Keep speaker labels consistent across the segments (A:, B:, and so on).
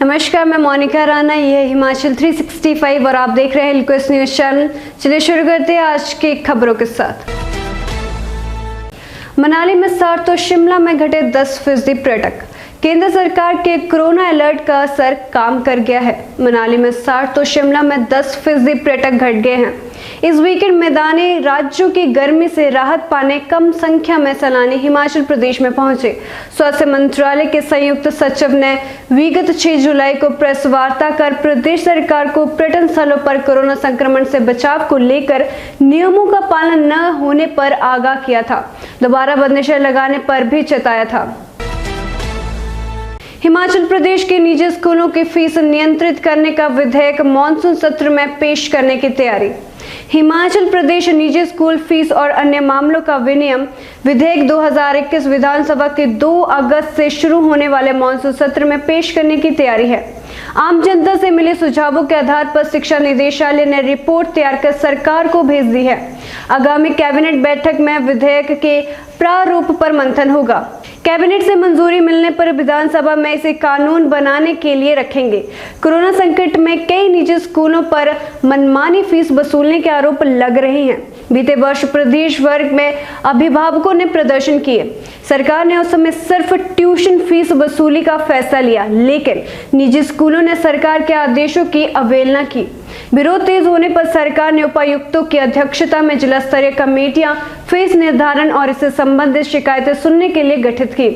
A: नमस्कार, मैं मोनिका राणा। ये है हिमाचल 365 और आप देख रहे हैं रिक्वेस्ट न्यूज चैनल। चलिए शुरू करते हैं आज की खबरों के साथ। मनाली में 60 तो शिमला में घटे 10% पर्यटक। केंद्र सरकार के कोरोना अलर्ट का असर काम कर गया है। मनाली में 60 तो शिमला में 10% पर्यटक घट गए हैं। इस वीकेंड मैदानी राज्यों की गर्मी से राहत पाने कम संख्या में सैलानी हिमाचल प्रदेश में पहुंचे। स्वास्थ्य मंत्रालय के संयुक्त सचिव ने विगत 6 जुलाई को प्रेस वार्ता कर प्रदेश सरकार को पर्यटन स्थलों पर कोरोना संक्रमण से बचाव को लेकर नियमों का पालन न होने पर आगाह किया था। दोबारा बंदिशें लगाने पर भी चेताया था। हिमाचल प्रदेश के निजी स्कूलों की फीस नियंत्रित करने का विधेयक मॉनसून सत्र में पेश करने की तैयारी। हिमाचल प्रदेश निजी स्कूल फीस और अन्य मामलों का विनियम विधेयक 2021 विधानसभा के 2 अगस्त से शुरू होने वाले मॉनसून सत्र में पेश करने की तैयारी है। आम जनता से मिले सुझावों के आधार पर शिक्षा निदेशालय ने रिपोर्ट तैयार कर सरकार को भेज दी है। आगामी कैबिनेट बैठक में विधेयक के प्रारूप पर मंथन होगा। कैबिनेट से मंजूरी मिलने पर विधानसभा में इसे कानून बनाने के लिए रखेंगे। कोरोना संकट में कई निजी स्कूलों पर मनमानी फीस वसूलने के आरोप लग रहे हैं। बीते वर्ष प्रदेश भर में अभिभावकों ने प्रदर्शन किए। सरकार ने उस समय सिर्फ ट्यूशन फीस वसूली का फैसला लिया, लेकिन निजी स्कूलों ने सरकार के आदेशों की अवहेलना की। विरोध तेज होने पर सरकार ने उपायुक्तों की अध्यक्षता में जिला स्तरीय कमेटियां फीस निर्धारण और इससे संबंधित शिकायतें सुनने के लिए गठित की।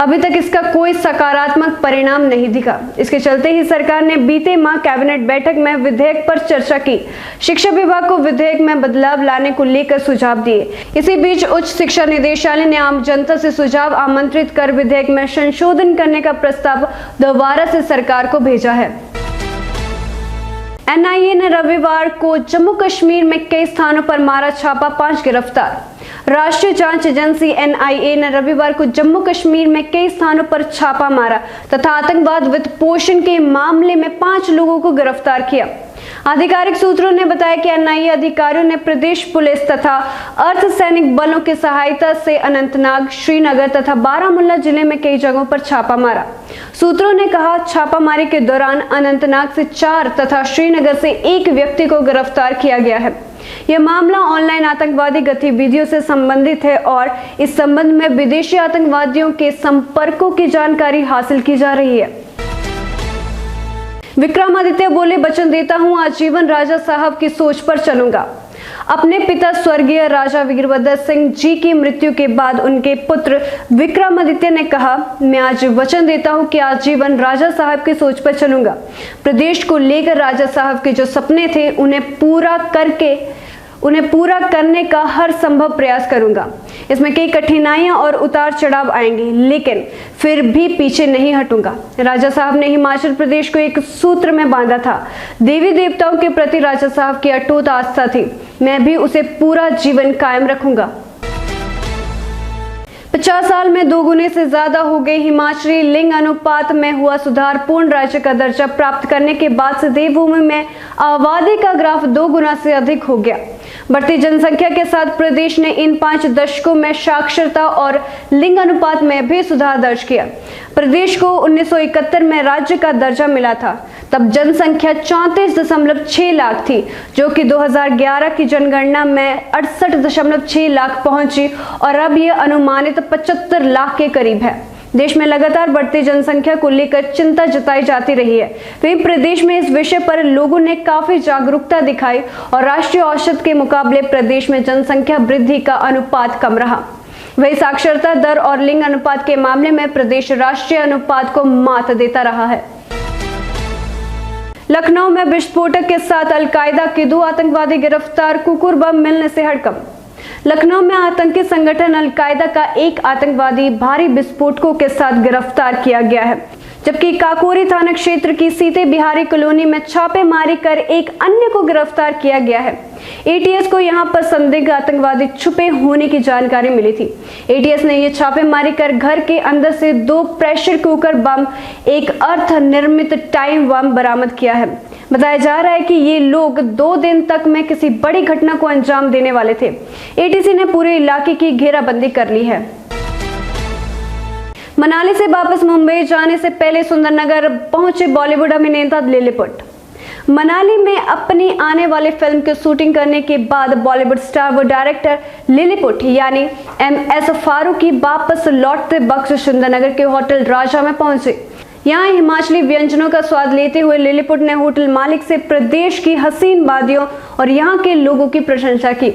A: अभी तक इसका कोई सकारात्मक परिणाम नहीं दिखा। इसके चलते ही सरकार ने बीते माह कैबिनेट बैठक में विधेयक पर चर्चा की। शिक्षा विभाग को विधेयक में बदलाव लाने को लेकर सुझाव दिए। इसी बीच उच्च शिक्षा निदेशालय ने आम जनता से सुझाव आमंत्रित कर विधेयक में संशोधन करने का प्रस्ताव दोबारा से सरकार को भेजा है। एनआईए ने रविवार को जम्मू कश्मीर में कई स्थानों पर मारा छापा, 5 गिरफ्तार। राष्ट्रीय जांच एजेंसी एनआईए ने रविवार को जम्मू कश्मीर में कई स्थानों पर छापा मारा तथा आतंकवाद वित्त पोषण के मामले में 5 लोगों को गिरफ्तार किया। आधिकारिक सूत्रों ने बताया कि एनआईए अधिकारियों ने प्रदेश पुलिस तथा अर्धसैनिक बलों की सहायता से अनंतनाग, श्रीनगर तथा बारामुल्ला जिले में कई जगहों पर छापा मारा। सूत्रों ने कहा, छापामारी के दौरान अनंतनाग से 4 तथा श्रीनगर से 1 व्यक्ति को गिरफ्तार किया गया है। यह मामला ऑनलाइन आतंकवादी गतिविधियों से संबंधित है और इस संबंध में विदेशी आतंकवादियों के संपर्कों की जानकारी हासिल की जा रही है। विक्रमादित्य बोले, वचन देता हूं आजीवन राजा साहब की सोच पर चलूंगा। अपने पिता स्वर्गीय राजा वीरभद्र सिंह जी की मृत्यु के बाद उनके पुत्र विक्रमादित्य ने कहा, मैं आज वचन देता हूं कि आजीवन राजा साहब की सोच पर चलूंगा। प्रदेश को लेकर राजा साहब के जो सपने थे उन्हें पूरा करने का हर संभव प्रयास करूंगा। इसमें कई कठिनाइयां और उतार चढ़ाव आएंगे, लेकिन फिर भी पीछे नहीं हटूंगा। राजा साहब ने हिमाचल प्रदेश को एक सूत्र में बांधा था। देवी देवताओं के प्रति राजा साहब की अटूट आस्था थी। मैं भी उसे पूरा जीवन कायम रखूंगा। 50 साल में 2 गुने से ज्यादा हो गई। हिमाचली लिंग अनुपात में हुआ सुधार। पूर्ण राज्य का दर्जा प्राप्त करने के बाद से देवभूमि में आबादी का ग्राफ 2 गुना से अधिक हो गया। बढ़ती जनसंख्या के साथ प्रदेश ने इन 5 दशकों में साक्षरता और लिंग अनुपात में भी सुधार दर्ज किया। प्रदेश को 1971 में राज्य का दर्जा मिला था। तब जनसंख्या 34.6 लाख थी, जो कि 2011 की जनगणना में 68.6 लाख पहुंची और अब यह अनुमानित 75 लाख के करीब है। देश में लगातार बढ़ती जनसंख्या को लेकर चिंता जताई जाती रही है। वहीं प्रदेश में इस विषय पर लोगों ने काफी जागरूकता दिखाई और राष्ट्रीय औसत के मुकाबले प्रदेश में जनसंख्या वृद्धि का अनुपात कम रहा। वही साक्षरता दर और लिंग अनुपात के मामले में प्रदेश राष्ट्रीय अनुपात को मात देता रहा है। लखनऊ में विस्फोटक के साथ अलकायदा के 2 आतंकवादी गिरफ्तार। कुकुर बम मिलने से हड़कंप। लखनऊ में आतंकी संगठन अलकायदा का एक आतंकवादी भारी विस्फोटकों के साथ गिरफ्तार किया गया है, जबकि काकोरी थाना क्षेत्र की सीते बिहारी कॉलोनी में छापेमारी कर एक अन्य को गिरफ्तार किया गया है। एटीएस को यहां पर संदिग्ध आतंकवादी छुपे होने की जानकारी मिली थी। एटीएस ने यह छापेमारी कर घर के अंदर से 2 प्रेशर कुकर बम, एक अर्थ निर्मित टाइम बम बरामद किया है। बताया जा रहा है कि ये लोग 2 दिन तक में किसी बड़ी घटना को अंजाम देने वाले थे। एटीसी ने पूरे इलाके की घेराबंदी कर ली है। मनाली से वापस मुंबई जाने से पहले सुंदरनगर पहुंचे बॉलीवुड अभिनेता लिलीपुट। मनाली में अपनी आने वाली फिल्म की शूटिंग करने के बाद बॉलीवुड स्टार व डायरेक्टर लिलीपुट यानी MS फारूकी वापस लौटते वक्त सुंदरनगर के होटल राजा में पहुंचे। यहाँ हिमाचली व्यंजनों का स्वाद लेते हुए लिलीपुट ने होटल मालिक से प्रदेश की हसीन वादियों और यहाँ के लोगों की प्रशंसा की।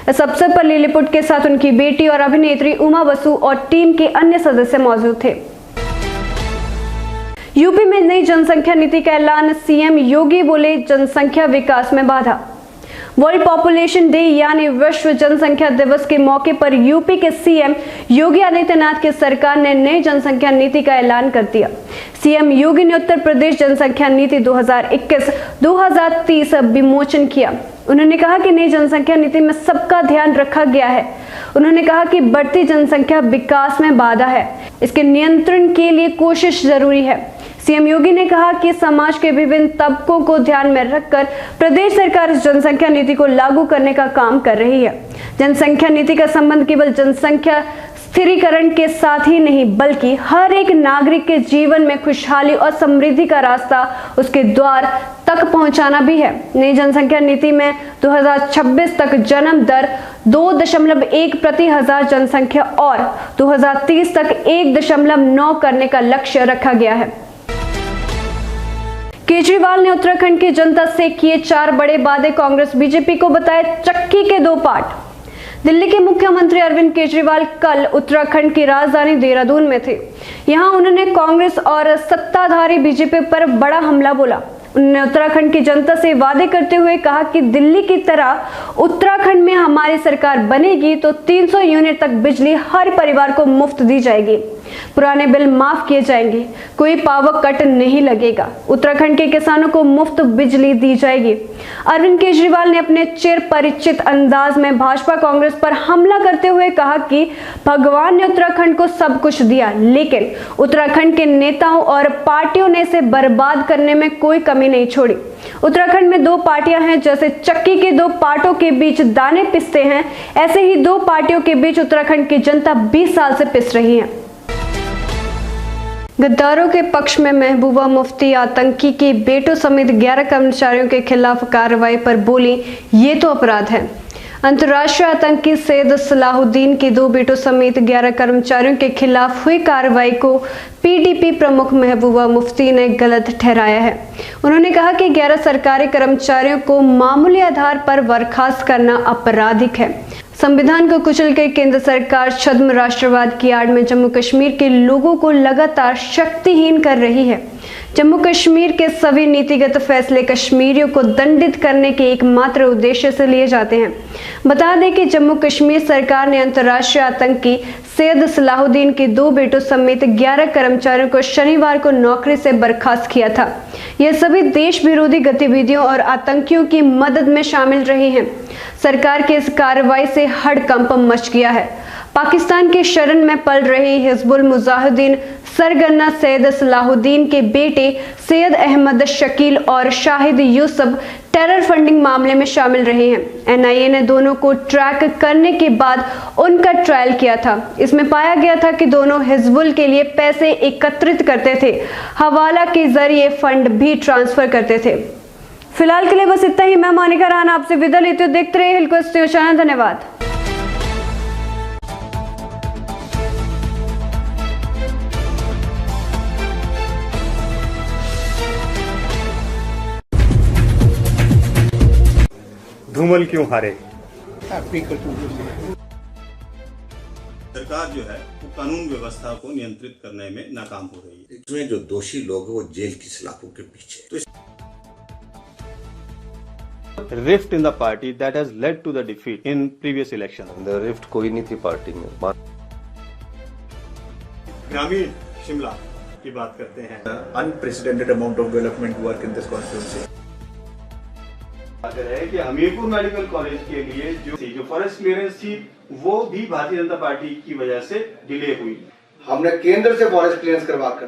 A: इस अवसर पर लिलीपुट के साथ उनकी बेटी और अभिनेत्री उमा बसु और टीम के अन्य सदस्य मौजूद थे। यूपी में नई जनसंख्या नीति का ऐलान, CM योगी बोले जनसंख्या विकास में बाधा। वर्ल्ड पॉपुलेशन डे यानी विश्व जनसंख्या दिवस के मौके पर यूपी के CM योगी आदित्यनाथ की सरकार ने नई जनसंख्या नीति का ऐलान कर दिया। CM योगी ने उत्तर प्रदेश जनसंख्या नीति 2021-2030 विमोचन किया। उन्होंने कहा कि नई जनसंख्या नीति में सबका ध्यान रखा गया है। उन्होंने कहा कि बढ़ती जनसंख्या विकास में बाधा है, इसके नियंत्रण के लिए कोशिश जरूरी है। CM योगी ने कहा कि समाज के विभिन्न तबकों को ध्यान में रखकर प्रदेश सरकार इस जनसंख्या नीति को लागू करने का काम कर रही है। जनसंख्या नीति का संबंध केवल जनसंख्या स्थिरीकरण के साथ ही नहीं बल्कि हर एक नागरिक के जीवन में खुशहाली और समृद्धि का रास्ता उसके द्वार तक पहुंचाना भी है। नई जनसंख्या नीति में 2026 तक जन्म दर 2.1 प्रति हजार जनसंख्या और 2030 तक 1.9 करने का लक्ष्य रखा गया है। केजरीवाल ने उत्तराखंड की जनता से किए 4 बड़े वादे, कांग्रेस बीजेपी को बताए चक्की के 2 पार्ट। दिल्ली के मुख्यमंत्री अरविंद केजरीवाल कल उत्तराखंड की राजधानी देहरादून में थे। यहां उन्होंने कांग्रेस और सत्ताधारी बीजेपी पर बड़ा हमला बोला। उन्होंने उत्तराखंड की जनता से वादे करते हुए कहा कि दिल्ली की तरह उत्तराखंड में हमारी सरकार बनेगी तो 300 यूनिट तक बिजली हर परिवार को मुफ्त दी जाएगी, पुराने बिल माफ किए जाएंगे, कोई पावर कट नहीं लगेगा, उत्तराखंड के किसानों को मुफ्त बिजली दी जाएगी। अरविंद केजरीवाल ने अपने चिर परिचित अंदाज में भाजपा कांग्रेस पर हमला करते हुए कहा कि भगवान ने उत्तराखंड को सब कुछ दिया, लेकिन उत्तराखंड के नेताओं और पार्टियों ने इसे बर्बाद करने में कोई कमी नहीं छोड़ी। उत्तराखंड में 2 पार्टियां हैं, जैसे चक्की के 2 पार्टों के बीच दाने पिसते हैं, ऐसे ही 2 पार्टियों के बीच उत्तराखंड की जनता 20 साल से पिस रही है। गद्दारों के पक्ष में महबूबा मुफ्ती आतंकी के बेटों समेत 11 कर्मचारियों के खिलाफ कार्रवाई पर बोली, ये तो अपराध है। अंतर्राष्ट्रीय आतंकी सैयद सलाहुद्दीन के 2 बेटों समेत 11 कर्मचारियों के खिलाफ हुई कार्रवाई को PDP प्रमुख महबूबा मुफ्ती ने गलत ठहराया है। उन्होंने कहा कि 11 सरकारी कर्मचारियों को मामूली आधार पर बर्खास्त करना आपराधिक है। संविधान को कुचलकर केंद्र सरकार छद्म राष्ट्रवाद की आड़ में जम्मू कश्मीर के लोगों को लगातार शक्तिहीन कर रही है। जम्मू कश्मीर के सभी नीतिगत फैसले कश्मीरियों को दंडित करने के एकमात्र उद्देश्य से लिए जाते हैं। बता दें कि जम्मू कश्मीर सरकार ने अंतर्राष्ट्रीय आतंकी सैयद सलाहुद्दीन के 2 बेटों समेत 11 कर्मचारियों को शनिवार को नौकरी से बर्खास्त किया था। ये सभी देश विरोधी गतिविधियों और आतंकियों की मदद में शामिल रहे हैं। सरकार की इस कार्रवाई से हड़कंप मच गया है। पाकिस्तान के शरण में पल रही हिजबुल मुजाहिदीन सरगना सैयद सलाहुद्दीन के बेटे सैयद अहमद शकील और शाहिद यूसुफ टेरर फंडिंग मामले में शामिल रहे हैं। NIA ने दोनों को ट्रैक करने के बाद उनका ट्रायल किया था। इसमें पाया गया था कि दोनों हिजबुल के लिए पैसे एकत्रित करते थे, हवाला के जरिए फंड भी ट्रांसफर करते थे। फिलहाल के लिए बस इतना ही। मैं मोनिका राणा आपसे विदा लेती हूँ। देखते रहिए हिलक्वेस्ट न्यूज चैनल। धन्यवाद।
B: धूमल क्यों हारे?
C: सरकार जो है वो कानून व्यवस्था को नियंत्रित करने में नाकाम हो रही है।
D: इसमें जो दोषी लोग हैं वो जेल की सलाखों के पीछे। तो
B: rift in the party that has led to the defeat in previous election.
E: The rift कोई नहीं थी पार्टी में।
C: ग्रामीण शिमला की बात करते हैं।
F: Unprecedented amount of development work in this constituency.
C: बात है कि हमीरपुर मेडिकल कॉलेज के लिए जो फॉरेस्ट क्लियरेंस थी वो भी भारतीय जनता पार्टी की वजह से डिले हुई।
G: हमने केंद्र से फॉरेस्ट क्लियरेंस करवा कर